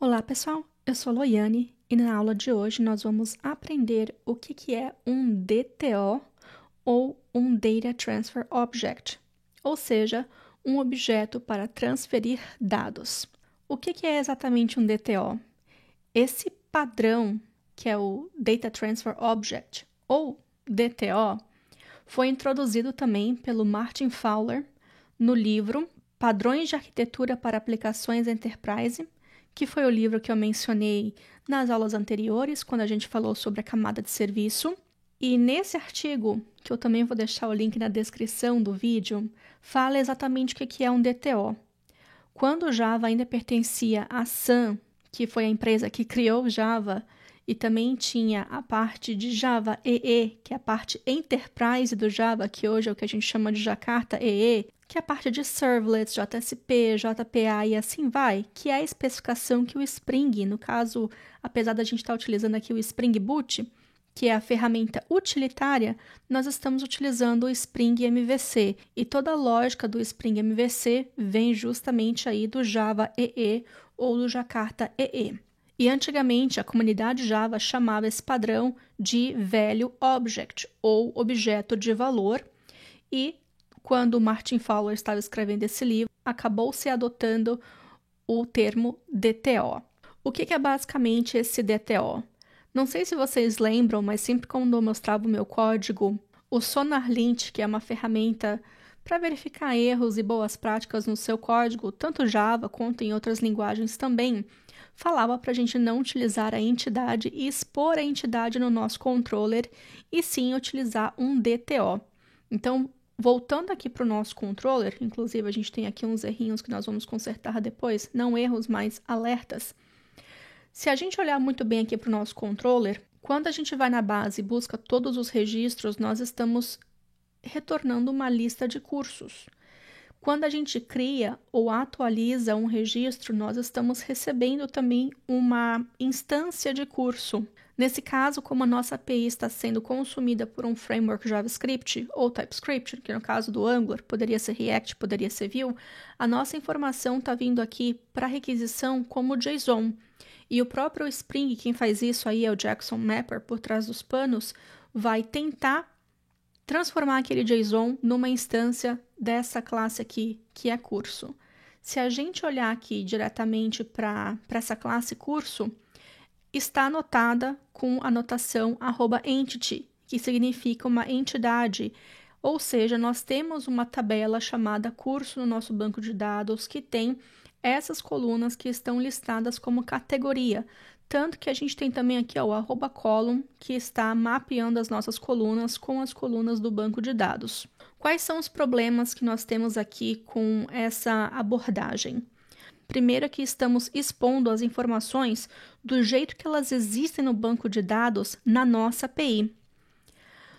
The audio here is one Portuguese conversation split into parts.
Olá, pessoal! Eu sou Loiane e na aula de hoje nós vamos aprender o que é um DTO ou um Data Transfer Object, ou seja, um objeto para transferir dados. O que é exatamente um DTO? Esse padrão, que é o Data Transfer Object ou DTO, foi introduzido também pelo Martin Fowler no livro Padrões de Arquitetura para Aplicações Enterprise, que foi o livro que eu mencionei nas aulas anteriores, quando a gente falou sobre a camada de serviço. E nesse artigo, que eu também vou deixar o link na descrição do vídeo, fala exatamente o que é um DTO. Quando o Java ainda pertencia à Sun, que foi a empresa que criou o Java, e também tinha a parte de Java EE, que é a parte Enterprise do Java, que hoje é o que a gente chama de Jakarta EE, que é a parte de Servlets, JSP, JPA e assim vai, que é a especificação que o Spring, no caso, apesar da gente estar utilizando aqui o Spring Boot, que é a ferramenta utilitária, nós estamos utilizando o Spring MVC. E toda a lógica do Spring MVC vem justamente aí do Java EE ou do Jakarta EE. E antigamente a comunidade Java chamava esse padrão de Value Object, ou objeto de valor, e quando o Martin Fowler estava escrevendo esse livro, acabou se adotando o termo DTO. O que é basicamente esse DTO? Não sei se vocês lembram, mas sempre quando eu mostrava o meu código, o SonarLint, que é uma ferramenta para verificar erros e boas práticas no seu código, tanto Java quanto em outras linguagens também, falava para a gente não utilizar a entidade e expor a entidade no nosso controller, e sim utilizar um DTO. Então, voltando aqui para o nosso controller, inclusive a gente tem aqui uns errinhos que nós vamos consertar depois, não erros, mas alertas. Se a gente olhar muito bem aqui para o nosso controller, quando a gente vai na base e busca todos os registros, nós estamos retornando uma lista de cursos. Quando a gente cria ou atualiza um registro, nós estamos recebendo também uma instância de curso. Nesse caso, como a nossa API está sendo consumida por um framework JavaScript ou TypeScript, que no caso do Angular poderia ser React, poderia ser Vue, a nossa informação está vindo aqui para requisição como JSON. E o próprio Spring, quem faz isso aí é o Jackson Mapper por trás dos panos, vai tentar transformar aquele JSON numa instância dessa classe aqui, que é curso. Se a gente olhar aqui diretamente para essa classe curso, está anotada com a notação @entity, que significa uma entidade, ou seja, nós temos uma tabela chamada curso no nosso banco de dados que tem essas colunas que estão listadas como categoria. Tanto que a gente tem também aqui ó, o @column, que está mapeando as nossas colunas com as colunas do banco de dados. Quais são os problemas que nós temos aqui com essa abordagem? Primeiro é que estamos expondo as informações do jeito que elas existem no banco de dados na nossa API.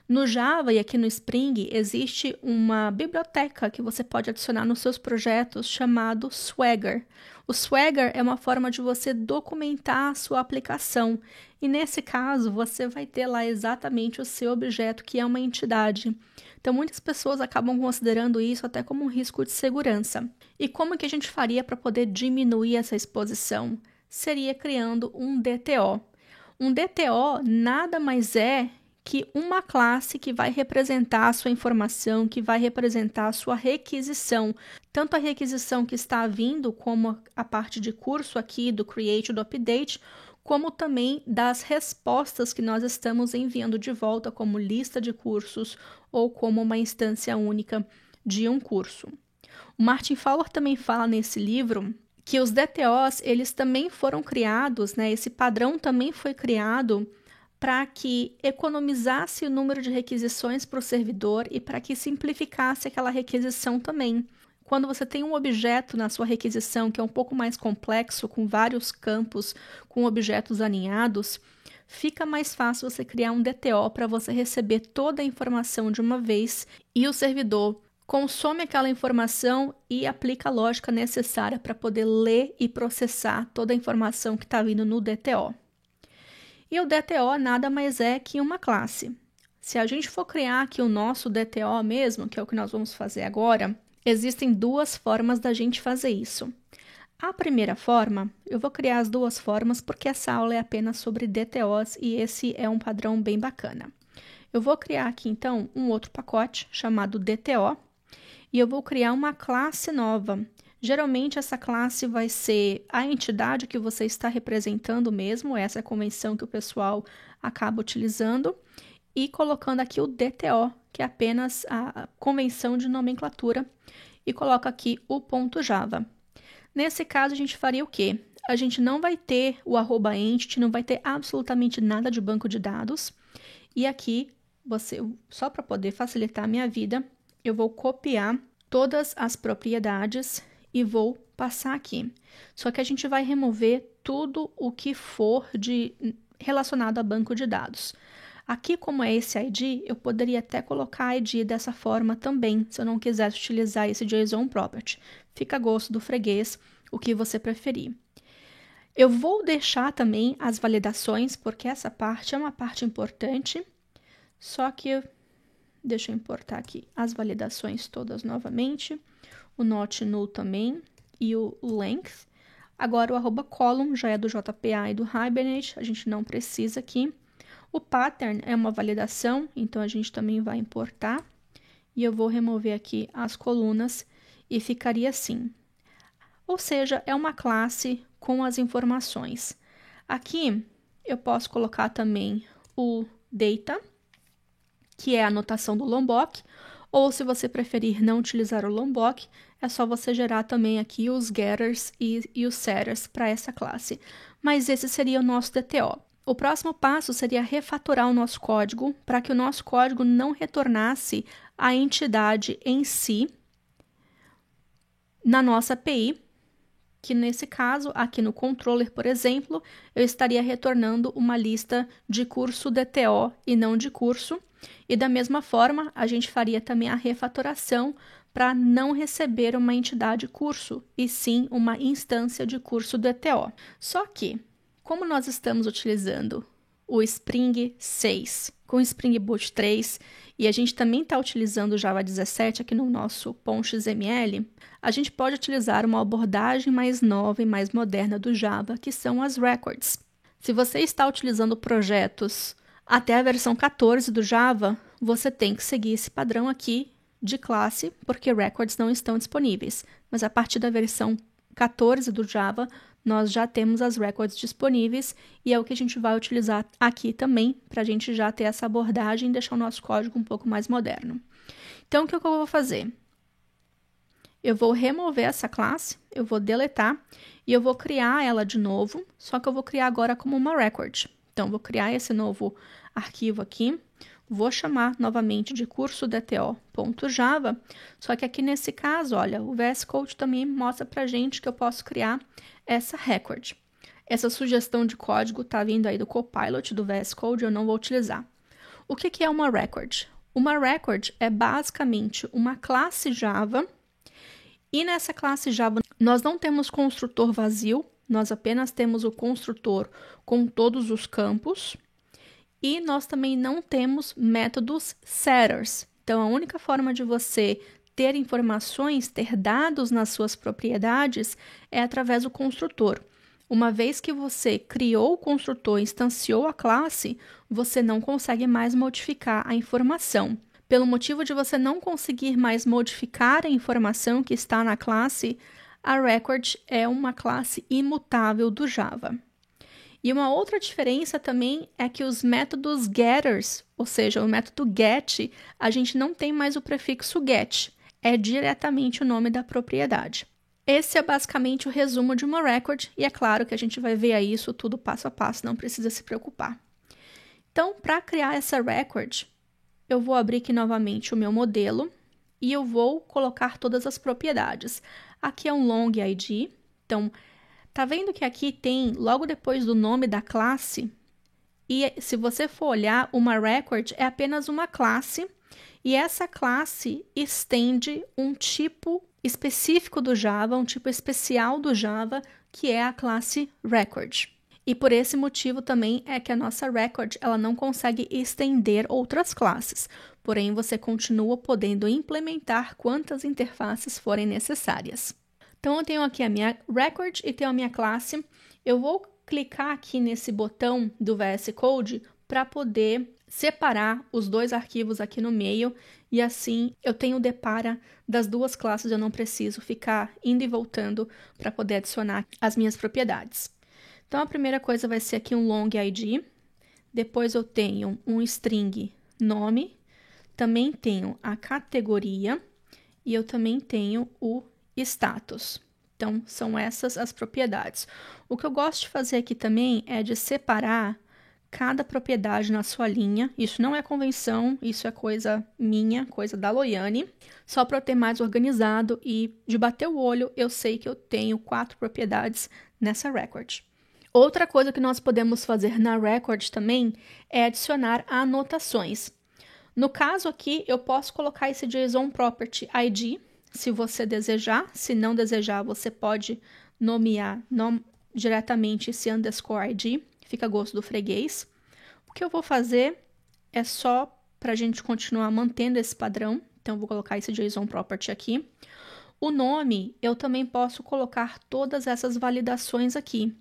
No Java e aqui no Spring existe uma biblioteca que você pode adicionar nos seus projetos chamado Swagger. O Swagger é uma forma de você documentar a sua aplicação e nesse caso você vai ter lá exatamente o seu objeto que é uma entidade. Então muitas pessoas acabam considerando isso até como um risco de segurança. E como que a gente faria para poder diminuir essa exposição? Seria criando um DTO. Um DTO nada mais é que uma classe que vai representar a sua informação, que vai representar a sua requisição, tanto a requisição que está vindo, como a parte de curso aqui do create e do update, como também das respostas que nós estamos enviando de volta como lista de cursos ou como uma instância única de um curso. O Martin Fowler também fala nesse livro que os DTOs, eles também foram criados, né? Esse padrão também foi criado para que economizasse o número de requisições para o servidor e para que simplificasse aquela requisição também. Quando você tem um objeto na sua requisição que é um pouco mais complexo, com vários campos, com objetos alinhados, fica mais fácil você criar um DTO para você receber toda a informação de uma vez e o servidor consome aquela informação e aplica a lógica necessária para poder ler e processar toda a informação que está vindo no DTO. E o DTO nada mais é que uma classe. Se a gente for criar aqui o nosso DTO mesmo, que é o que nós vamos fazer agora, existem duas formas da gente fazer isso. A primeira forma, eu vou criar as duas formas porque essa aula é apenas sobre DTOs e esse é um padrão bem bacana. Eu vou criar aqui, então, um outro pacote chamado DTO e eu vou criar uma classe nova. Geralmente, essa classe vai ser a entidade que você está representando mesmo, essa é a convenção que o pessoal acaba utilizando, e colocando aqui o DTO, que é apenas a convenção de nomenclatura, e coloco aqui o .java. Nesse caso, a gente faria o quê? A gente não vai ter o @entity, não vai ter absolutamente nada de banco de dados. E aqui, só para poder facilitar a minha vida, eu vou copiar todas as propriedades e vou passar aqui. Só que a gente vai remover tudo o que for relacionado a banco de dados. Aqui, como é esse ID, eu poderia até colocar ID dessa forma também, se eu não quisesse utilizar esse JSON property. Fica a gosto do freguês, o que você preferir. Eu vou deixar também as validações, porque essa parte é uma parte importante, só que deixa eu importar aqui as validações todas novamente, o not null também e o length. Agora o @column já é do JPA e do Hibernate, a gente não precisa aqui. O pattern é uma validação, então a gente também vai importar. E eu vou remover aqui as colunas e ficaria assim. Ou seja, é uma classe com as informações. Aqui eu posso colocar também o data, que é a anotação do Lombok, ou se você preferir não utilizar o Lombok, é só você gerar também aqui os getters e os setters para essa classe. Mas esse seria o nosso DTO. O próximo passo seria refatorar o nosso código para que o nosso código não retornasse a entidade em si na nossa API, que nesse caso, aqui no controller, por exemplo, eu estaria retornando uma lista de curso DTO e não de curso. E da mesma forma, a gente faria também a refatoração para não receber uma entidade curso, e sim uma instância de curso DTO. Só que, como nós estamos utilizando o Spring 6 com o Spring Boot 3 e a gente também está utilizando o Java 17 aqui no nosso .xml, a gente pode utilizar uma abordagem mais nova e mais moderna do Java, que são as records. Se você está utilizando projetos até a versão 14 do Java, você tem que seguir esse padrão aqui de classe, porque records não estão disponíveis. Mas a partir da versão 14 do Java, nós já temos as records disponíveis e é o que a gente vai utilizar aqui também, para a gente já ter essa abordagem e deixar o nosso código um pouco mais moderno. Então, o que eu vou fazer? Eu vou remover essa classe, eu vou deletar e eu vou criar ela de novo, só que eu vou criar agora como uma record. Então, vou criar esse novo arquivo aqui, vou chamar novamente de curso DTO.java, só que aqui nesse caso, olha, o VS Code também mostra pra gente que eu posso criar essa record. Essa sugestão de código está vindo aí do Copilot do VS Code, eu não vou utilizar. O que é uma record? Uma record é basicamente uma classe Java, e nessa classe Java nós não temos construtor vazio, nós apenas temos o construtor com todos os campos, e nós também não temos métodos setters. Então, a única forma de você ter informações, ter dados nas suas propriedades é através do construtor. Uma vez que você criou o construtor e instanciou a classe, você não consegue mais modificar a informação. Pelo motivo de você não conseguir mais modificar a informação que está na classe, a record é uma classe imutável do Java. E uma outra diferença também é que os métodos getters, ou seja, o método get, a gente não tem mais o prefixo get, é diretamente o nome da propriedade. Esse é basicamente o resumo de uma record, e é claro que a gente vai ver isso tudo passo a passo, não precisa se preocupar. Então, para criar essa record, eu vou abrir aqui novamente o meu modelo e eu vou colocar todas as propriedades. Aqui é um long ID, então, tá vendo que aqui tem, logo depois do nome da classe, e se você for olhar, uma record é apenas uma classe, e essa classe estende um tipo específico do Java, um tipo especial do Java, que é a classe record. E por esse motivo também é que a nossa record ela não consegue estender outras classes, porém você continua podendo implementar quantas interfaces forem necessárias. Então, eu tenho aqui a minha record e tenho a minha classe. Eu vou clicar aqui nesse botão do VS Code para poder separar os dois arquivos aqui no meio e assim eu tenho o depara das duas classes, eu não preciso ficar indo e voltando para poder adicionar as minhas propriedades. Então, a primeira coisa vai ser aqui um long ID, depois eu tenho um string nome, também tenho a categoria e eu também tenho o status. Então, são essas as propriedades. O que eu gosto de fazer aqui também é de separar cada propriedade na sua linha. Isso não é convenção, isso é coisa minha, coisa da Loiane. Só para eu ter mais organizado e de bater o olho, eu sei que eu tenho 4 propriedades nessa record. Outra coisa que nós podemos fazer na record também é adicionar anotações. No caso aqui, eu posso colocar esse JSON Property ID, se você desejar. Se não desejar, você pode nomear diretamente esse underscore ID. Fica a gosto do freguês. O que eu vou fazer é só para a gente continuar mantendo esse padrão. Então, eu vou colocar esse JSON Property aqui. O nome, eu também posso colocar todas essas validações aqui.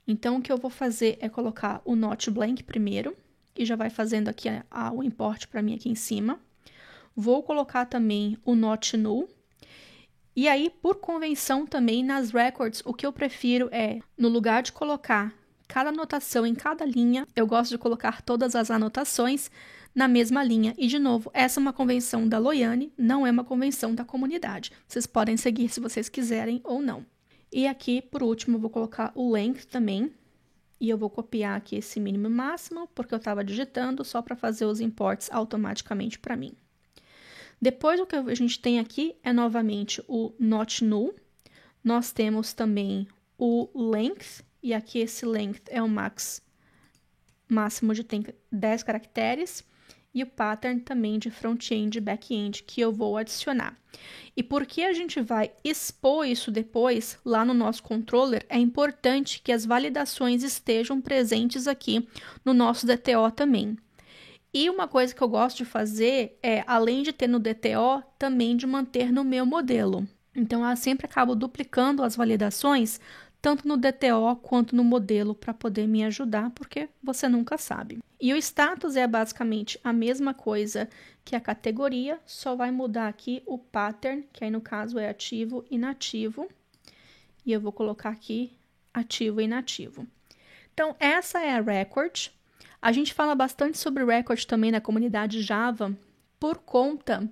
Então, o que eu vou fazer é colocar o not blank primeiro, e já vai fazendo aqui o import para mim aqui em cima. Vou colocar também o not null. E aí, por convenção também, nas records, o que eu prefiro é, no lugar de colocar cada anotação em cada linha, eu gosto de colocar todas as anotações na mesma linha. E, de novo, essa é uma convenção da Loiane, não é uma convenção da comunidade. Vocês podem seguir se vocês quiserem ou não. E aqui, por último, eu vou colocar o length também. E eu vou copiar aqui esse mínimo e máximo, porque eu estava digitando só para fazer os imports automaticamente para mim. Depois, o que a gente tem aqui é novamente o not null. Nós temos também o length, e aqui esse length é o máximo de 10 caracteres. E o pattern também de front-end e back-end que eu vou adicionar. E porque a gente vai expor isso depois lá no nosso controller, é importante que as validações estejam presentes aqui no nosso DTO também. E uma coisa que eu gosto de fazer é, além de ter no DTO, também de manter no meu modelo. Então, eu sempre acabo duplicando as validações, tanto no DTO quanto no modelo, para poder me ajudar, porque você nunca sabe. E o status é basicamente a mesma coisa que a categoria, só vai mudar aqui o pattern, que aí no caso é ativo e inativo. E eu vou colocar aqui ativo e inativo. Então, essa é a record. A gente fala bastante sobre record também na comunidade Java por conta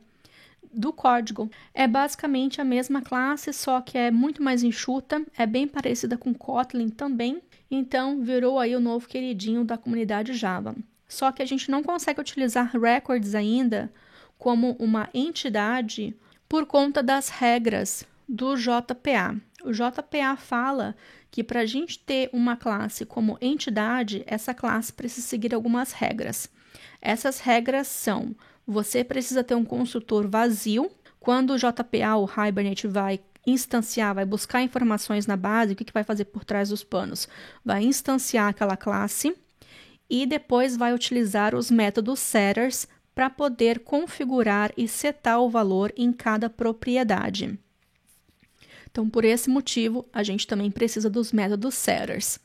do código. É basicamente a mesma classe, só que é muito mais enxuta, é bem parecida com Kotlin também, então virou aí o novo queridinho da comunidade Java. Só que a gente não consegue utilizar records ainda como uma entidade por conta das regras do JPA. O JPA fala que para a gente ter uma classe como entidade, essa classe precisa seguir algumas regras. Essas regras são: você precisa ter um construtor vazio. Quando o JPA, o Hibernate, vai instanciar, vai buscar informações na base, o que vai fazer por trás dos panos? Vai instanciar aquela classe e depois vai utilizar os métodos setters para poder configurar e setar o valor em cada propriedade. Então, por esse motivo, a gente também precisa dos métodos setters.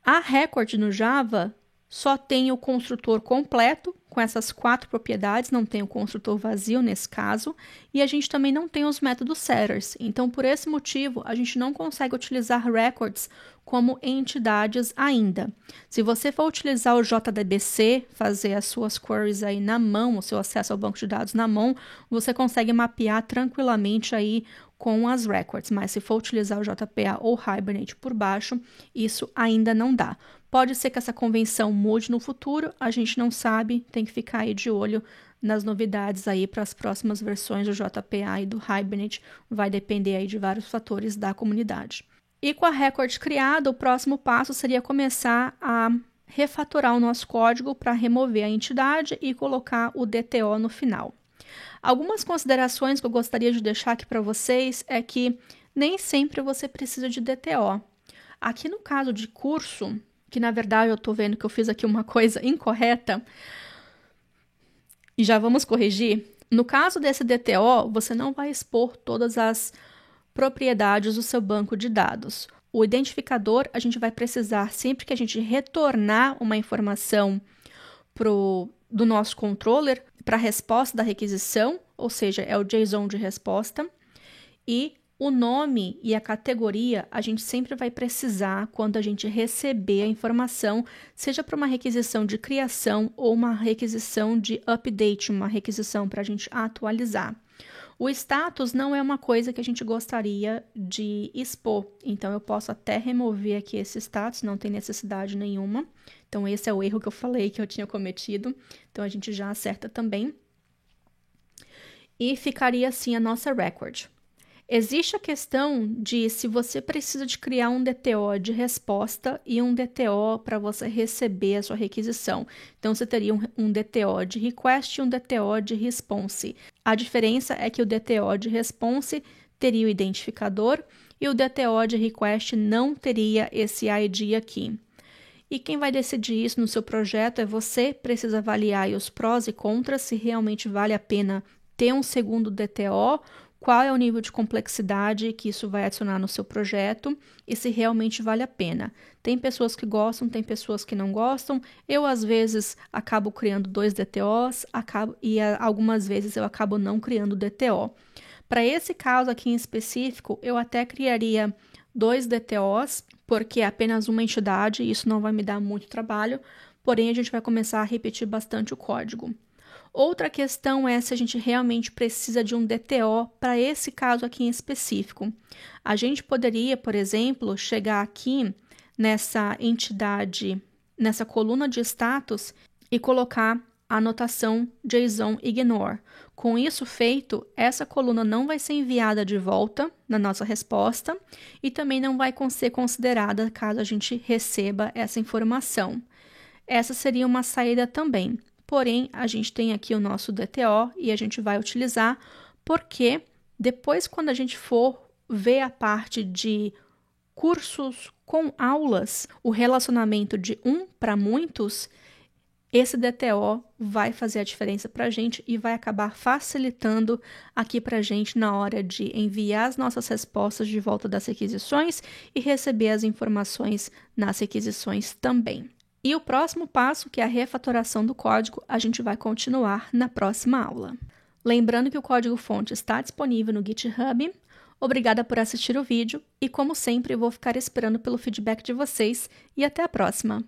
A record no Java só tem o construtor completo, com essas 4 propriedades, não tem o construtor vazio nesse caso, e a gente também não tem os métodos setters. Então, por esse motivo, a gente não consegue utilizar records como entidades ainda. Se você for utilizar o JDBC, fazer as suas queries aí na mão, o seu acesso ao banco de dados na mão, você consegue mapear tranquilamente aí com as records, mas se for utilizar o JPA ou Hibernate por baixo, isso ainda não dá. Pode ser que essa convenção mude no futuro, a gente não sabe, tem que ficar aí de olho nas novidades aí para as próximas versões do JPA e do Hibernate, vai depender aí de vários fatores da comunidade. E com a record criada, o próximo passo seria começar a refatorar o nosso código para remover a entidade e colocar o DTO no final. Algumas considerações que eu gostaria de deixar aqui para vocês é que nem sempre você precisa de DTO. Aqui no caso de curso, que na verdade eu estou vendo que eu fiz aqui uma coisa incorreta, e já vamos corrigir. No caso desse DTO, você não vai expor todas as propriedades do seu banco de dados. O identificador a gente vai precisar sempre que a gente retornar uma informação do nosso controller para a resposta da requisição, ou seja, é o JSON de resposta. E o nome e a categoria a gente sempre vai precisar quando a gente receber a informação, seja para uma requisição de criação ou uma requisição de update, uma requisição para a gente atualizar. O status não é uma coisa que a gente gostaria de expor, então eu posso até remover aqui esse status, não tem necessidade nenhuma. Então esse é o erro que eu falei que eu tinha cometido, então a gente já acerta também. E ficaria assim a nossa record. Existe a questão de se você precisa de criar um DTO de resposta e um DTO para você receber a sua requisição. Então, você teria um DTO de request e um DTO de response. A diferença é que o DTO de response teria o identificador e o DTO de request não teria esse ID aqui. E quem vai decidir isso no seu projeto é você, precisa avaliar os prós e contras, se realmente vale a pena ter um segundo DTO, qual é o nível de complexidade que isso vai adicionar no seu projeto e se realmente vale a pena. Tem pessoas que gostam, tem pessoas que não gostam. Eu, às vezes, acabo criando 2 DTOs algumas vezes eu acabo não criando DTO. Para esse caso aqui em específico, eu até criaria 2 DTOs, porque é apenas uma entidade e isso não vai me dar muito trabalho, porém a gente vai começar a repetir bastante o código. Outra questão é se a gente realmente precisa de um DTO para esse caso aqui em específico. A gente poderia, por exemplo, chegar aqui nessa entidade, nessa coluna de status e colocar a anotação JSON ignore. Com isso feito, essa coluna não vai ser enviada de volta na nossa resposta e também não vai ser considerada caso a gente receba essa informação. Essa seria uma saída também. Porém, a gente tem aqui o nosso DTO e a gente vai utilizar porque depois, quando a gente for ver a parte de cursos com aulas, o relacionamento de um para muitos, esse DTO vai fazer a diferença para a gente e vai acabar facilitando aqui para a gente na hora de enviar as nossas respostas de volta das requisições e receber as informações nas requisições também. E o próximo passo, que é a refatoração do código, a gente vai continuar na próxima aula. Lembrando que o código-fonte está disponível no GitHub. Obrigada por assistir o vídeo e, como sempre, vou ficar esperando pelo feedback de vocês e até a próxima!